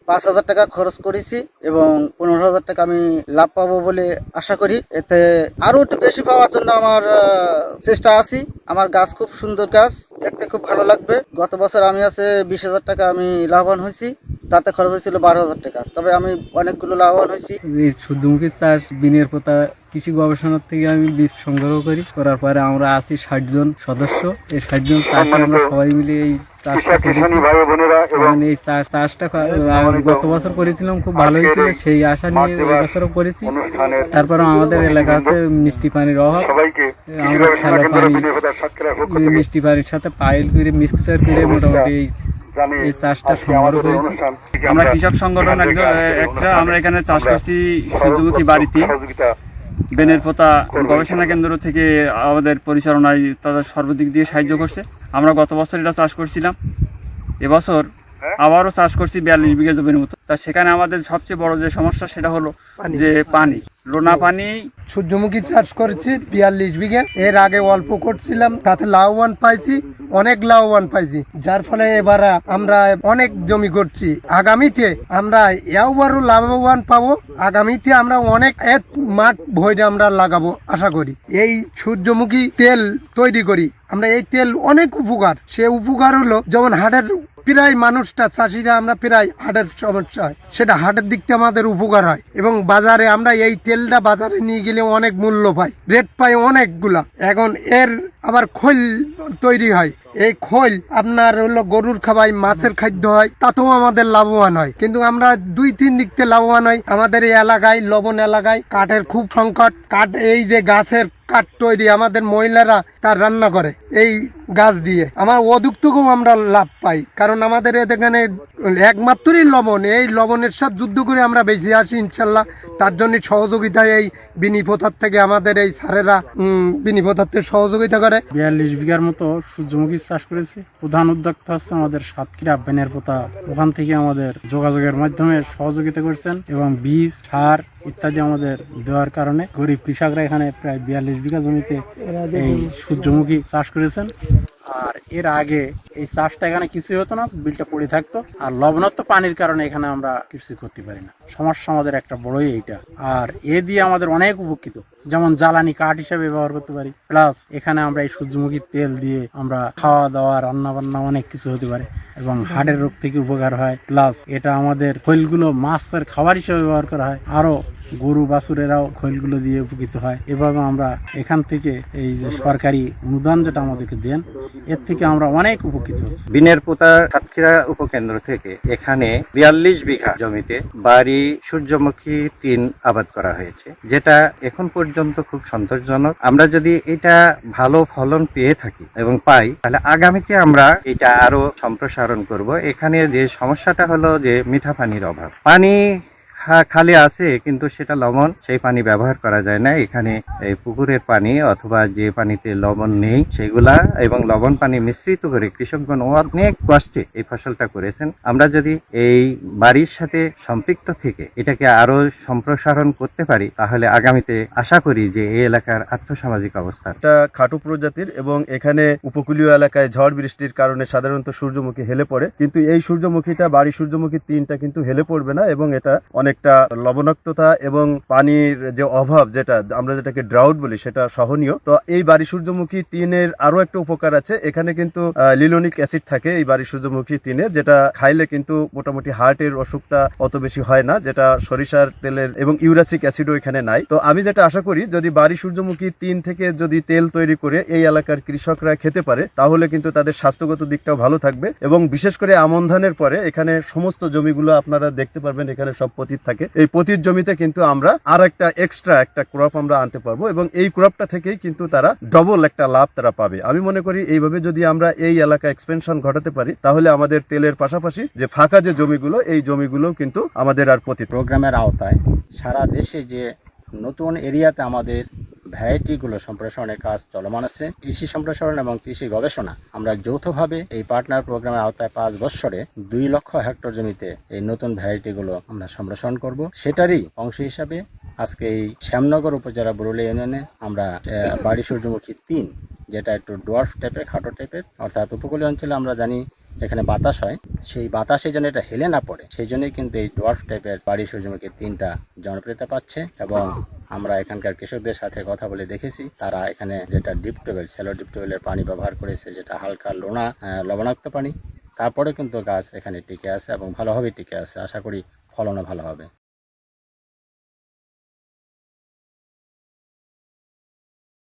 5,000 টাকা খরচ করেছি এবং 15,000 টাকা আমি লাভ পাবো বলে আশা করি। এতে আরো একটু বেশি পাওয়ার জন্য আমার চেষ্টা আছি। আমার গাছ খুব সুন্দর গাছ, দেখতে খুব ভালো লাগবে। গত বছর আমি 20,000 টাকা আমি লাভবান হয়েছি, তাতে খরচ হয়েছিল 12,000 টাকা, তবে আমি অনেকগুলো লাভবান হয়েছি। এই সূর্যমুখী চাষ বিনের পোতা কৃষি গবেষণার থেকে আমি বীজ সংগ্রহ করার পরে আমরা আছি 60 জন সদস্য। এই 60 জন চাষি আমরা সবাই মিলে এই চাষটা করেছি এবং এই চাষটা গত বছর করেছিলাম, খুব ভালো হয়েছিল। সেই আশা নিয়ে এবছরও করেছি। তারপরে আমাদের এলাকা আছে মিষ্টি পানির অভাব, আমরা শ্যালো পানি মিষ্টি পানির সাথে পাইল করে মিক্সার করে মোটামুটি এই চাষটা সংগ্রহ করেছি। আমরা কৃষক সংগঠন একটা আমরা এখানে চাষ করছি সূর্যমুখী বাড়িতে। বেনের পোতা গবেষণা কেন্দ্র থেকে আমাদের পরিচালনায় তাদের সর্বদিক দিয়ে সাহায্য করছে। আমরা গত বছর এটা চাষ করছিলাম, এবছর আবারও চাষ করছি 42 বিঘা জমির মতো। তা সেখানে আমাদের সবচেয়ে বড় যে সমস্যা সেটা হলো যে পানি, লোনা পানি। সূর্যমুখী চাষ করেছি 42 বিঘা। এর আগে অল্প করছিলাম, তাতে লাভবান পাইছি, অনেক লাভবান পাইছি, যার ফলে এবার আমরা অনেক জমি করছি। আগামীতে আমরা এবারও লাভবান পাবো। আগামীতে আমরা অনেক মাঠ ভরে আমরা লাগাবো আশা করি। এই সূর্যমুখী তেল তৈরি করি আমরা, এই তেল অনেক উপকার। সে উপকার হলো যেমন হার্টের প্রায় মানুষটা চাষিরা আমরা প্রায় হার্টের সমস্যা হয়, সেটা হার্টের দিক থেকে আমাদের উপকার হয় এবং বাজারে আমরা এই তেলটা বাজারে নিয়ে গেলে অনেক মূল্য পাই, রেট পাই অনেকগুলা। এখন এর আবার খৈল তৈরি হয়, এই খৈল আপনার হলো গরুর খাবাই, মাছের খাদ্য হয়, তাতেও আমাদের লাভবান হয়। কিন্তু আমরা 2-3 দিক থেকে লাভবান হয়। আমাদের এই এলাকায় লবণ এলাকায় কাঠের খুব সংকট। কাঠ, এই যে গাছের কাঠ তৈরি, আমাদের মহিলারা তার রান্না করে এই গাছ দিয়ে। আমার অদূর থেকেও আমরা লাভ পাই, কারণ আমাদের এখানে একমাত্রই লবণ। এই লবণের সাথে যুদ্ধ করে আমরা বেঁচে আসি ইনশাল্লাহ। তার জন্য সহযোগিতায় এই বিনিপোতার থেকে আমাদের এই স্যারেরা বিনিপোতার থেকে সহযোগিতা করে। 42 বিঘার মতো সূর্যমুখী চাষ করেছি। প্রধান উদ্যোক্তা হচ্ছে আমাদের সাতক্ষীরা বেনের পোতা। ওখান থেকে আমাদের যোগাযোগের মাধ্যমে সহযোগিতা করছেন এবং বীজ, সার ইত্যাদি আমাদের দেওয়ার কারণে গরিব কৃষকরা এখানে প্রায় 42 বিঘা জমিতে এই সূর্যমুখী চাষ করেছেন। আর এর আগে এই চাষটা এখানে কিছুই হতো না, বিলটা পড়ে থাকতো। আর লবণাক্ত পানির কারণে এখানে আমরা কিছু করতে পারি না। সমস্যা আমাদের একটা বড়ই এইটা। আর এ দিয়ে আমাদের অনেক উপকৃত, যেমন জ্বালানি কাঠ হিসেবে ব্যবহার করতে পারি, প্লাস এখানে আমরা এই সূর্যমুখীর তেল দিয়ে আমরা খাওয়া দাওয়া, রান্না বান্না অনেক কিছু হতে পারে এবং হার্টের রোগ থেকে উপকার হয়। প্লাস এটা আমাদের খৈলগুলো মাছের খাবার হিসেবে ব্যবহার করা হয়, আরো গরু বাছুরেরাও খৈলগুলো দিয়ে উপকৃত হয়। এভাবে আমরা এখান থেকে এই যে সরকারি অনুদান যেটা আমাদেরকে দেন, এর থেকে আমরা অনেক উপকৃত হচ্ছি। বিনের পোতা সাতক্ষীরা উপকেন্দ্র থেকে এখানে 42 বিঘা জমিতে বাড়ি সূর্যমুখী 3 আবাদ করা হয়েছে, যেটা এখন পর্যন্ত খুব সন্তোষজনক। আমরা যদি এটা ভালো ফলন পেয়ে থাকি এবং পাই, তাহলে আগামীতে আমরা এটা আরো সম্প্রসারণ করব। এখানে যে সমস্যাটা হলো যে মিঠা পানির অভাব। পানি খালি আছে কিন্তু সেটা লবণ, সেই পানি ব্যবহার করা যায় না। এখানে এই পুকুরের পানি অথবা যে পানিতে লবণ নেই সেগুলা এবং লবণ পানি মিশ্রিত করে কৃষকগণ অনেক কষ্টে এই ফসলটা করেছেন। আমরা যদি এই বাড়ির সাথে সম্পৃক্ত থেকে এটাকে আরো সম্প্রসারণ করতে পারি, তাহলে আগামীতে আশা করি যে এই এলাকার আর্থসামাজিক অবস্থা। এটা খাটো প্রজাতির এবং এখানে উপকূলীয় এলাকায় ঝড় বৃষ্টির কারণে সাধারণত সূর্যমুখী হেলে পড়ে, কিন্তু এই সূর্যমুখীটা, বাড়ি সূর্যমুখী 3টা কিন্তু হেলে পড়বে না এবং এটা অনেকটা লবণাক্ততা এবং পানির যে অভাব, যেটা আমরা যেটাকে ড্রাউট বলি, সেটা সহনীয়। তো এই বাড়ি সূর্যমুখী 3-এর আরো একটা উপকার আছে। এখানে কিন্তু লিনোনিক অ্যাসিড থাকে এই বাড়ি সূর্যমুখী 3-এ, যেটা খাইলে কিন্তু মোটামুটি হার্টের অসুখটা অত বেশি হয় না, যেটা সরিষার তেলের, এবং ইউরাসিক অ্যাসিডও এখানে নাই। তো আমি যেটা আশা করি, যদি বাড়ি সূর্যমুখী 3 থেকে যদি তেল তৈরি করে এই এলাকার কৃষকরা খেতে পারে, তাহলে কিন্তু তাদের স্বাস্থ্যগত দিকটাও ভালো থাকবে। এবং বিশেষ করে আমন ধানের পরে এখানে সমস্ত জমিগুলো আপনারা দেখতে পারবেন, এখানে সব পতিত থাকে। এই পতিত জমিতে কিন্তু আমরা আর একটা এক্সট্রা একটা ক্রপ আমরা আনতে পারবো এবং এই ক্রপটা থেকেই কিন্তু তারা ডবল একটা লাভ তারা পাবে। আমি মনে করি এইভাবে যদি আমরা এই এলাকা এক্সপেনশন ঘটাতে পারি, তাহলে আমাদের তেলের পাশাপাশি যে ফাঁকা যে জমিগুলো, এই জমিগুলো কিন্তু আমাদের আর পতিত। প্রোগ্রামের আওতায় সারা দেশে যে নতুন এরিয়াতে আমাদের ভ্যারাইটিগুলো সম্প্রসারণের কাজ চলমান আছে। কৃষি সম্প্রসারণ এবং কৃষি গবেষণা আমরা যৌথভাবে এই পার্টনার প্রোগ্রামের আওতায় 5 বছরে 2 লক্ষ হেক্টর জমিতে এই নতুন ভ্যারাইটিগুলো আমরা সম্প্রসারণ করব। সেটারই অংশ হিসাবে আজকে এই শ্যামনগর উপজেলা বরুলিয়া ইউনিয়নে আমরা বাড়ি সূর্যমুখী 3, যেটা একটু ডোয়ার্ফ টাইপের, খাটো টাইপের, অর্থাৎ উপকূলীয় অঞ্চলে আমরা জানি এখানে বাতাস হয়, সেই বাতাসে যেন এটা হেলে না পড়ে, সেই জন্যই কিন্তু এই ডোয়ার্ফ টাইপের বাড়ি সূর্যমুখী 3টা জনপ্রিয়তা পাচ্ছে। এবং আমরা এখানকার কৃষকদের সাথে কথা বলে দেখেছি, তারা এখানে যেটা ডিপ টিউবওয়েল, স্যালো ডিপ টিউবওয়েলের পানি ব্যবহার করেছে, যেটা হালকা লবণাক্ত পানি, তারপরে কিন্তু গাছ এখানে টিকে আছে এবং ভালোভাবে টিকে আছে। আশা করি ফলনও ভালো হবে।